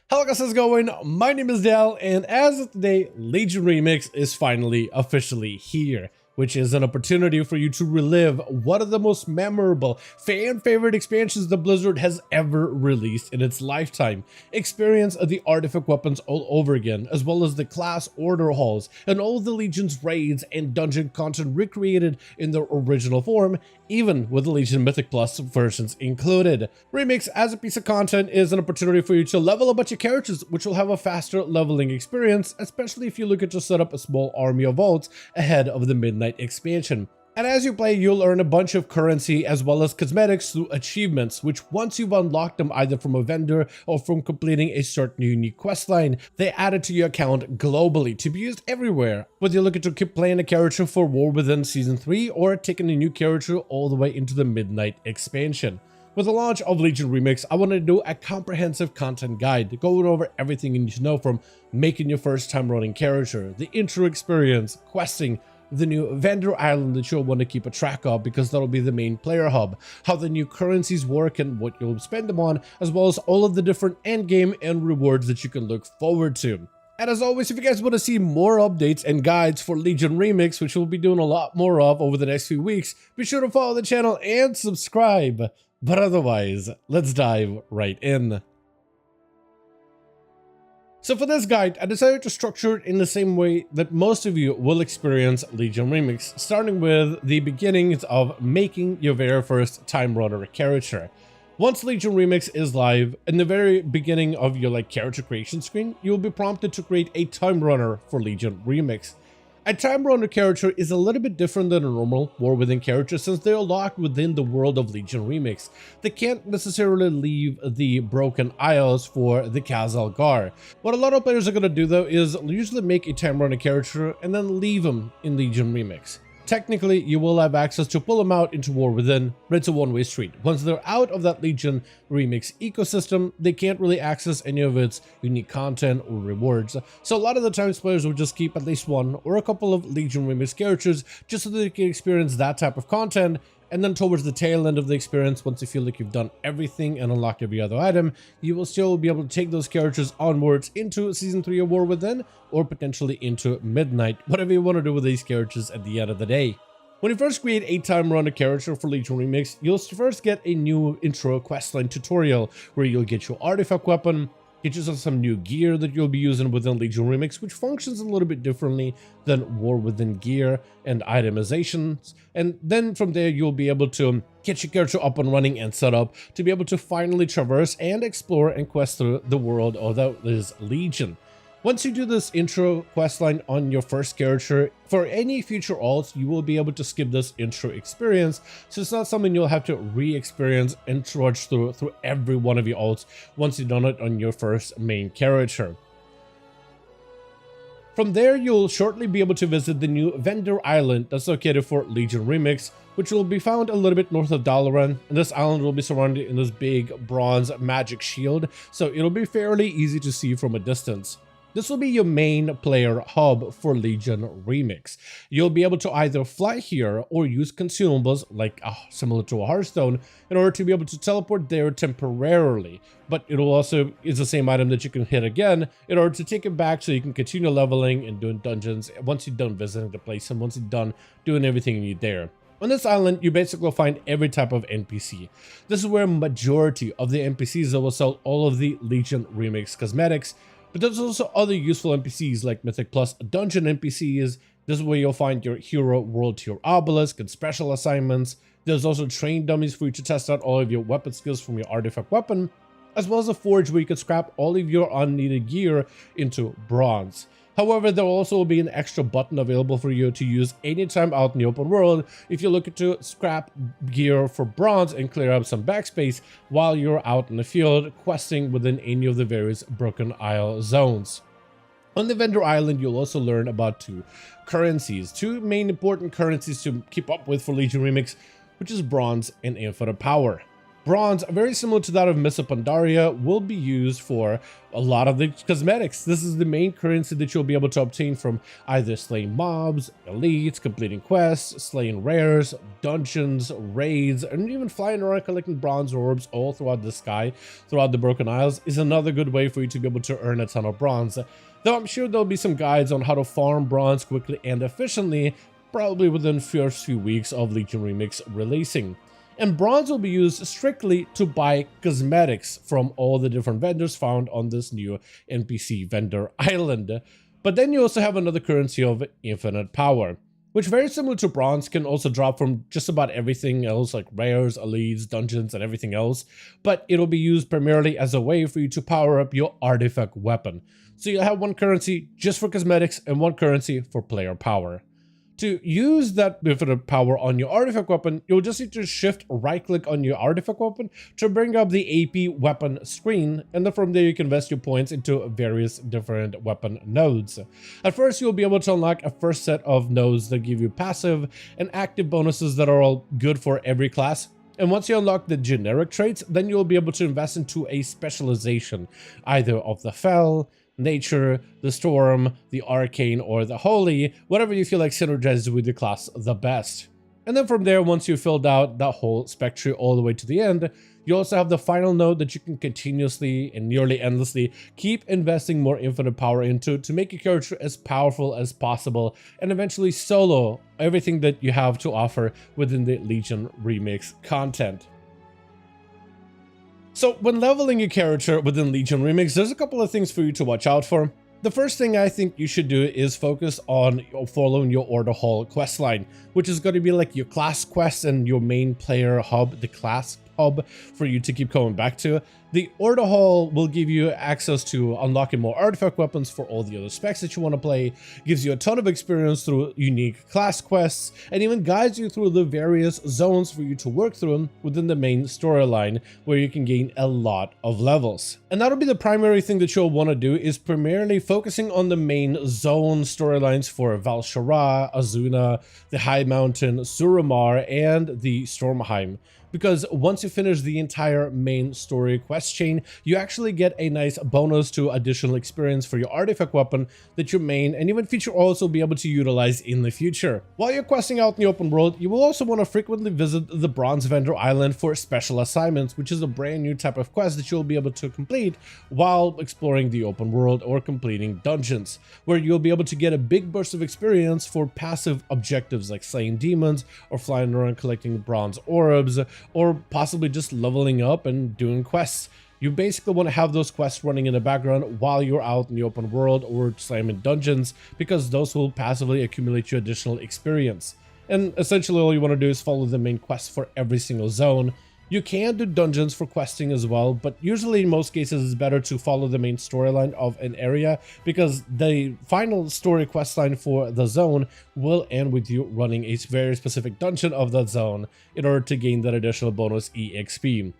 Hello guys, how's it going? My name is Dal, and as of today, Legion Remix is finally officially here, which is an opportunity for you to relive one of the most memorable, fan-favorite expansions that Blizzard has ever released in its lifetime. Experience the artifact weapons all over again, as well as the class order halls, and all the Legion's raids and dungeon content recreated in their original form, even with the Legion Mythic Plus versions included. Remix as a piece of content is an opportunity for you to level a bunch of characters, which will have a faster leveling experience, especially if you look to set up a small army of vaults ahead of the Midnight expansion. And as you play, you'll earn a bunch of currency as well as cosmetics through achievements, which once you've unlocked them either from a vendor or from completing a certain unique questline, they add it to your account globally to be used everywhere. Whether you're looking to keep playing a character for War Within Season 3 or taking a new character all the way into the Midnight expansion. With the launch of Legion Remix, I wanted to do a comprehensive content guide going over everything you need to know, from making your first time running character, the intro experience, questing, the new vendor island that you'll want to keep a track of because that'll be the main player hub, how the new currencies work and what you'll spend them on, as well as all of the different endgame and rewards that you can look forward to. And as always, if you guys want to see more updates and guides for Legion Remix, which we'll be doing a lot more of over the next few weeks, be sure to follow the channel and subscribe. But otherwise, let's dive right in. So for this guide, I decided to structure it in the same way that most of you will experience Legion Remix, starting with the beginnings of making your very first Time Runner character. Once Legion Remix is live, in the very beginning of your character creation screen, you will be prompted to create a Time Runner for Legion Remix. A Time Runner character is a little bit different than a normal War Within character since they are locked within the world of Legion Remix. They can't necessarily leave the Broken Isles for the Khazal Gar. What a lot of players are going to do though is usually make a Time Runner character and then leave them in Legion Remix. Technically, you will have access to pull them out into War Within, but it's a one-way street. Once they're out of that Legion Remix ecosystem, they can't really access any of its unique content or rewards. So a lot of the times players will just keep at least one or a couple of Legion Remix characters just so they can experience that type of content. And then towards the tail end of the experience, once you feel like you've done everything and unlocked every other item, you will still be able to take those characters onwards into Season 3 of War Within, or potentially into Midnight, whatever you want to do with these characters at the end of the day. When you first create a Time Runner character for Legion Remix, you'll first get a new intro questline tutorial where you'll get your artifact weapon, get yourself some new gear that you'll be using within Legion Remix, which functions a little bit differently than War Within gear and itemizations. And then from there, you'll be able to get your character up and running and set up to be able to finally traverse and explore and quest through the world of that is Legion. Once you do this intro questline on your first character, for any future alts, you will be able to skip this intro experience, so it's not something you'll have to re-experience and trudge through every one of your alts once you've done it on your first main character. From there, you'll shortly be able to visit the new vendor island that's located for Legion Remix, which will be found a little bit north of Dalaran, and this island will be surrounded in this big bronze magic shield, so it'll be fairly easy to see from a distance. This will be your main player hub for Legion Remix. You'll be able to either fly here or use consumables, similar to a Hearthstone, in order to be able to teleport there temporarily. But it'll also is the same item that you can hit again in order to take it back so you can continue leveling and doing dungeons once you're done visiting the place and once you're done doing everything you need there. On this island, you basically will find every type of NPC. This is where majority of the NPCs that will sell all of the Legion Remix cosmetics. But there's also other useful NPCs like Mythic Plus Dungeon NPCs. This is where you'll find your Hero World Tier Obelisk and special assignments. There's also train dummies for you to test out all of your weapon skills from your artifact weapon, as well as a forge where you can scrap all of your unneeded gear into bronze. However, there will also be an extra button available for you to use anytime out in the open world if you're looking to scrap gear for bronze and clear up some backspace while you're out in the field questing within any of the various Broken Isle zones. On the vendor island, you'll also learn about two main important currencies to keep up with for Legion Remix, which is bronze and infinite power. Bronze, very similar to that of Mists of Pandaria, will be used for a lot of the cosmetics. This is the main currency that you'll be able to obtain from either slaying mobs, elites, completing quests, slaying rares, dungeons, raids, and even flying around collecting bronze orbs all throughout the sky, throughout the Broken Isles is another good way for you to be able to earn a ton of bronze. Though I'm sure there'll be some guides on how to farm bronze quickly and efficiently, probably within the first few weeks of Legion Remix releasing. And bronze will be used strictly to buy cosmetics from all the different vendors found on this new NPC vendor island. But then you also have another currency of infinite power, which, very similar to bronze, can also drop from just about everything else like rares, elites, dungeons, and everything else, but it'll be used primarily as a way for you to power up your artifact weapon. So you'll have one currency just for cosmetics and one currency for player power. To use that infinite power on your artifact weapon, you'll just need to shift right-click on your artifact weapon to bring up the AP weapon screen, and then from there you can invest your points into various different weapon nodes. At first, you'll be able to unlock a first set of nodes that give you passive and active bonuses that are all good for every class. And once you unlock the generic traits, then you'll be able to invest into a specialization, either of the Fel, Nature, the Storm, the Arcane, or the Holy, whatever you feel like synergizes with your class the best. And then from there, once you've filled out that whole spec tree all the way to the end, you also have the final node that you can continuously and nearly endlessly keep investing more infinite power into to make your character as powerful as possible and eventually solo everything that you have to offer within the Legion Remix content. So when leveling your character within Legion Remix, there's a couple of things for you to watch out for. The first thing I think you should do is focus on following your Order Hall questline, which is going to be like your class quests and your main player hub, the class hub, for you to keep going back to. The Order Hall will give you access to unlocking more artifact weapons for all the other specs that you want to play, gives you a ton of experience through unique class quests, and even guides you through the various zones for you to work through within the main storyline, where you can gain a lot of levels. And that'll be the primary thing that you'll want to do, is primarily focusing on the main zone storylines for Val Shara, Azuna, the High Mountain, Suramar, and the Stormheim. Because once you finish the entire main story quest chain, you actually get a nice bonus to additional experience for your artifact weapon that your main and even feature also will be able to utilize in the future. While you're questing out in the open world, you will also want to frequently visit the Bronze Vendor Island for special assignments, which is a brand new type of quest that you'll be able to complete while exploring the open world or completing dungeons, where you'll be able to get a big burst of experience for passive objectives like slaying demons or flying around collecting bronze orbs, or possibly just leveling up and doing quests. You basically want to have those quests running in the background while you're out in the open world or slamming dungeons, because those will passively accumulate you additional experience. And essentially all you want to do is follow the main quest for every single zone. You can do dungeons for questing as well, but usually in most cases it's better to follow the main storyline of an area, because the final story questline for the zone will end with you running a very specific dungeon of that zone in order to gain that additional bonus EXP.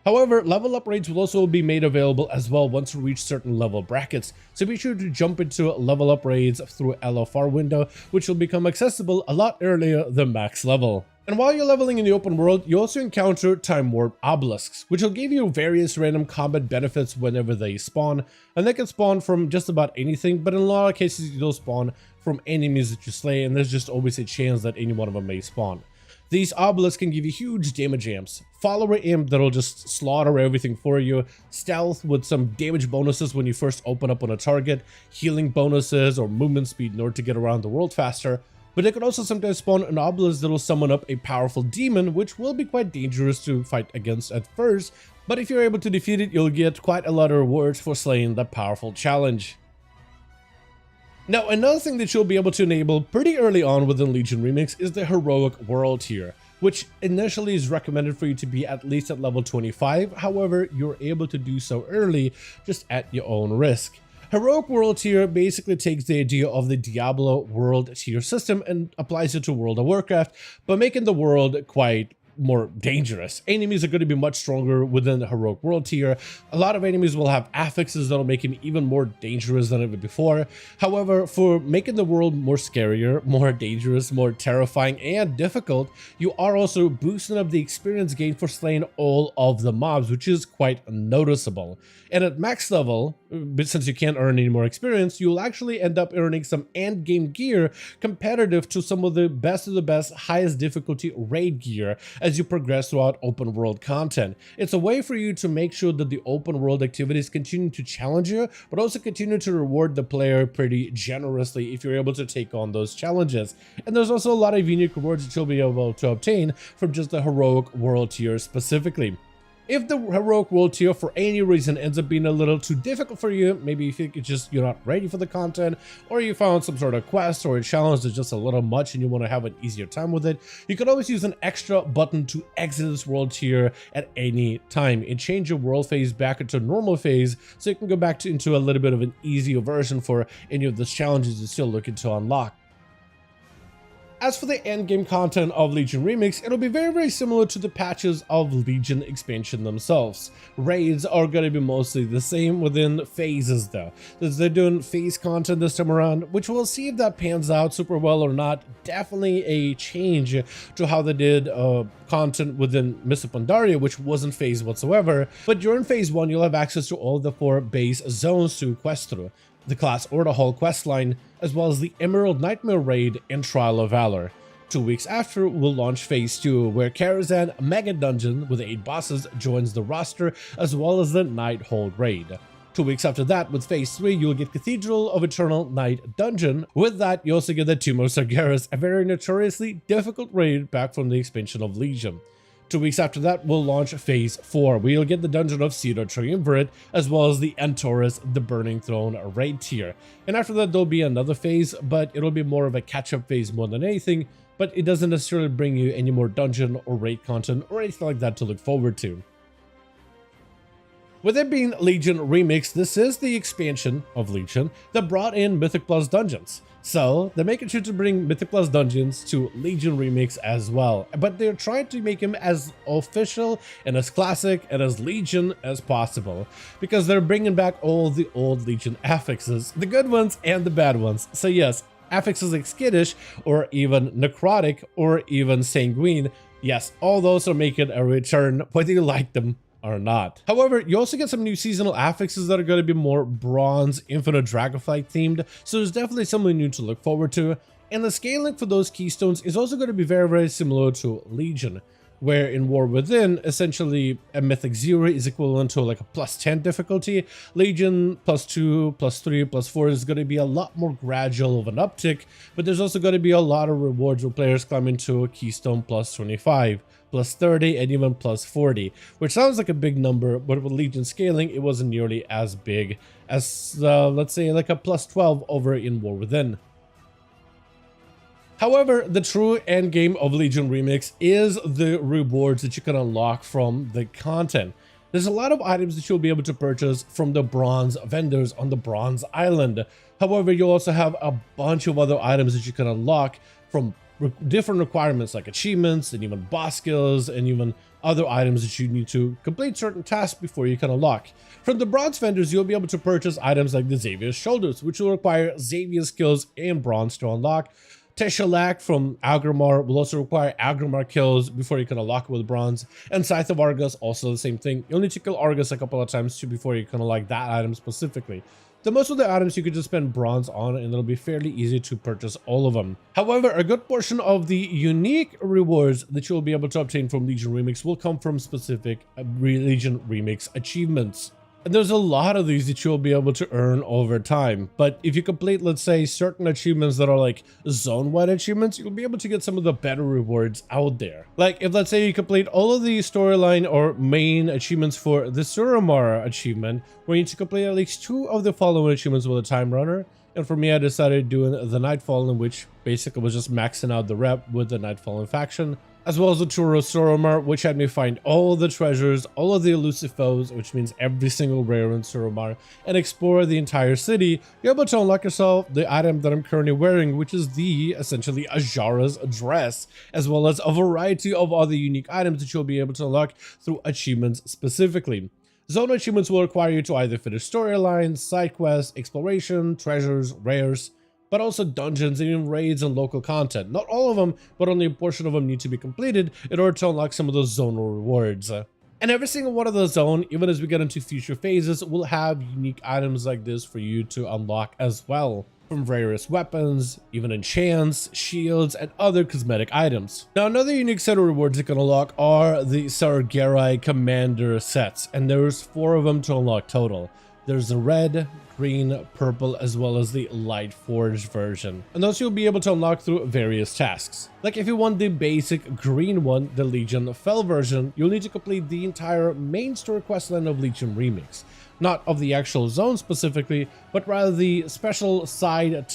However, level up raids will also be made available as well once you reach certain level brackets, so be sure to jump into level up raids through LFR window, which will become accessible a lot earlier than max level. And while you're leveling in the open world, you also encounter Time Warp Obelisks, which will give you various random combat benefits whenever they spawn, and they can spawn from just about anything, but in a lot of cases you don't spawn from enemies that you slay, and there's just always a chance that any one of them may spawn. These obelisks can give you huge damage amps, follower imp that'll just slaughter everything for you, stealth with some damage bonuses when you first open up on a target, healing bonuses or movement speed in order to get around the world faster. But they could also sometimes spawn an obelisk that will summon up a powerful demon, which will be quite dangerous to fight against at first, but if you're able to defeat it, you'll get quite a lot of rewards for slaying that powerful challenge. Now, another thing that you'll be able to enable pretty early on within Legion Remix is the Heroic World tier, which initially is recommended for you to be at least at level 25, however, you're able to do so early, just at your own risk. Heroic World tier basically takes the idea of the Diablo world tier system and applies it to World of Warcraft, but making the world quite more dangerous. Enemies are going to be much stronger within the heroic world tier. A lot of enemies will have affixes that'll make him even more dangerous than ever before. However, for making the world more scarier, more dangerous, more terrifying, and difficult, you are also boosting up the experience gain for slaying all of the mobs, which is quite noticeable. And at max level, but since you can't earn any more experience, you'll actually end up earning some end game gear competitive to some of the best highest difficulty raid gear as you progress throughout open world content. It's a way for you to make sure that the open world activities continue to challenge you, but also continue to reward the player pretty generously if you're able to take on those challenges. And there's also a lot of unique rewards that you'll be able to obtain from just the heroic world tier specifically. If the heroic world tier for any reason ends up being a little too difficult for you, maybe you think you're not ready for the content, or you found some sort of quest or a challenge that's just a little much and you want to have an easier time with it, you can always use an extra button to exit this world tier at any time and change your world phase back into normal phase so you can go back into a little bit of an easier version for any of those challenges you're still looking to unlock. As for the endgame content of Legion Remix, it'll be very similar to the patches of Legion expansion themselves. Raids are going to be mostly the same within phases though, as they're doing phase content this time around, which we'll see if that pans out super well or not. Definitely a change to how they did content within Mists of Pandaria, which wasn't phase whatsoever, but during phase 1 you'll have access to all the 4 base zones to quest through. The class Order Hall questline, as well as the Emerald Nightmare raid and Trial of Valor. 2 weeks after, we'll launch Phase 2, where Karazhan Mega Dungeon with 8 bosses joins the roster, as well as the Nighthold raid. 2 weeks after that, with Phase 3, you'll get Cathedral of Eternal Night Dungeon. With that, you also get the Tomb of Sargeras, a very notoriously difficult raid back from the expansion of Legion. 2 weeks after that, we'll launch Phase 4, where you'll get the Dungeon of Cedar Triumvirate, as well as the Antorus, the Burning Throne raid tier. And after that, there'll be another phase, but it'll be more of a catch-up phase more than anything, but it doesn't necessarily bring you any more dungeon or raid content or anything like that to look forward to. With it being Legion Remix, this is the expansion of Legion that brought in Mythic Plus dungeons. So they're making sure to bring Mythic Plus dungeons to Legion Remix as well, but they're trying to make him as official and as classic and as Legion as possible, because they're bringing back all the old Legion affixes, the good ones and the bad ones. So yes, affixes like Skittish or even Necrotic or even Sanguine, yes, all those are making a return whether you like them or not. However, you also get some new seasonal affixes that are going to be more Bronze Infinite Dragonflight themed, so there's definitely something new to look forward to. And the scaling for those keystones is also going to be very similar to Legion, where in War Within, essentially a Mythic 0 is equivalent to like a +10 difficulty. Legion +2, +3, +4 is going to be a lot more gradual of an uptick, but there's also going to be a lot of rewards where players climb into a keystone +25. +30 and even +40, which sounds like a big number, but with Legion scaling, it wasn't nearly as big as, let's say, like a +12 over in War Within. However, the true endgame of Legion Remix is the rewards that you can unlock from the content. There's a lot of items that you'll be able to purchase from the bronze vendors on the Bronze Island. However, you'll also have a bunch of other items that you can unlock from different requirements like achievements and even boss skills and even other items that you need to complete certain tasks before you can unlock. From the bronze vendors, you'll be able to purchase items like the Xavier's Shoulders, which will require Xavier skills and bronze to unlock. Teshalak from Algrimar will also require Algrimar kills before you can unlock it with bronze. And Scythe of Argus, also the same thing. You'll need to kill Argus a couple of times too before you can unlock that item specifically. The most of the items you could just spend bronze on, and it'll be fairly easy to purchase all of them. However, a good portion of the unique rewards that you'll be able to obtain from Legion Remix will come from specific Legion Remix achievements. And there's a lot of these that you'll be able to earn over time. But if you complete, let's say, certain achievements that are like zone-wide achievements, you'll be able to get some of the better rewards out there. Like if, let's say, you complete all of the storyline or main achievements for the Suramar achievement, where you need to complete at least 2 of the following achievements with a time runner. And for me, I decided doing the Nightfall, in which basically was just maxing out the rep with the Nightfallen faction. as well as the Tour of Soromar, which had me find all the treasures, all of the elusive foes, which means every single rare in Soromar, and explore the entire city. You're able to unlock yourself the item that I'm currently wearing, which is essentially Ajara's dress, as well as a variety of other unique items that you'll be able to unlock through achievements specifically. Zone achievements will require you to either finish storylines, side quests, exploration, treasures, rares, but also dungeons and even raids and local content. Not all of them, but only a portion of them need to be completed in order to unlock some of those zonal rewards. And every single one of the zone, even as we get into future phases, will have unique items like this for you to unlock as well, from various weapons, even enchants, shields, and other cosmetic items. Now, another unique set of rewards you can unlock are the Sargerai Commander sets, and there's 4 of them to unlock total. There's the red, green, purple, as well as the light forged version. And those you'll be able to unlock through various tasks. Like if you want the basic green one, the Legion Fell version, you'll need to complete the entire main story questline of Legion Remix. Not of the actual zone specifically, but rather the special side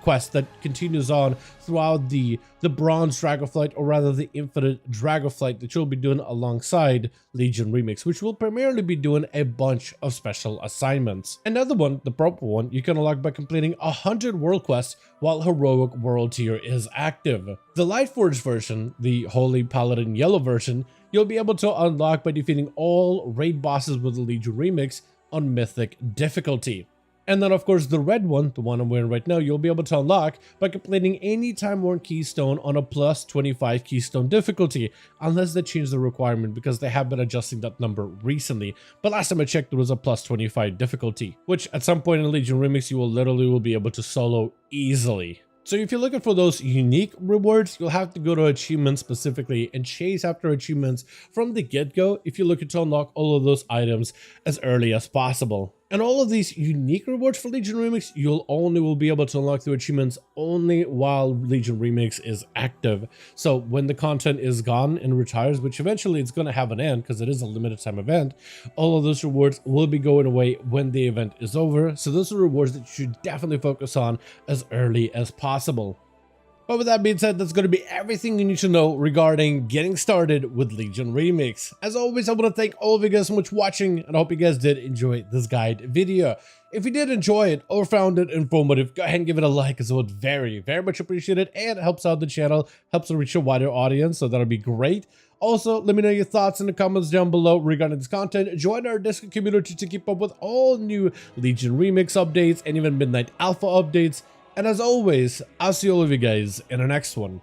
quest that continues on throughout the Bronze Dragonflight, or rather the Infinite Dragonflight that you'll be doing alongside Legion Remix, which will primarily be doing a bunch of special assignments. Another one, the purple one, you can unlock by completing 100 world quests while Heroic World Tier is active. The Lightforged version, the Holy Paladin Yellow version, you'll be able to unlock by defeating all raid bosses with the Legion Remix on Mythic difficulty. And then of course the red one, the one I'm wearing right now, you'll be able to unlock by completing any Time Worn Keystone on a plus 25 Keystone difficulty, unless they change the requirement, because they have been adjusting that number recently. But last time I checked, it was a plus 25 difficulty, which at some point in Legion Remix you will be able to solo easily. So if you're looking for those unique rewards, you'll have to go to achievements specifically and chase after achievements from the get-go if you're looking to unlock all of those items as early as possible. And all of these unique rewards for Legion Remix, will be able to unlock through achievements only while Legion Remix is active. So when the content is gone and retires, which eventually it's going to have an end because it is a limited time event, all of those rewards will be going away when the event is over. So those are rewards that you should definitely focus on as early as possible. But with that being said, that's going to be everything you need to know regarding getting started with Legion Remix. As always, I want to thank all of you guys so much for watching, and I hope you guys did enjoy this guide video. If you did enjoy it or found it informative, go ahead and give it a like, as it would very much appreciate it, and it helps out the channel, helps it reach a wider audience, so that'll be great. Also, let me know your thoughts in the comments down below regarding this content. Join our Discord community to keep up with all new Legion Remix updates and even Midnight Alpha updates. And as always, I'll see all of you guys in the next one.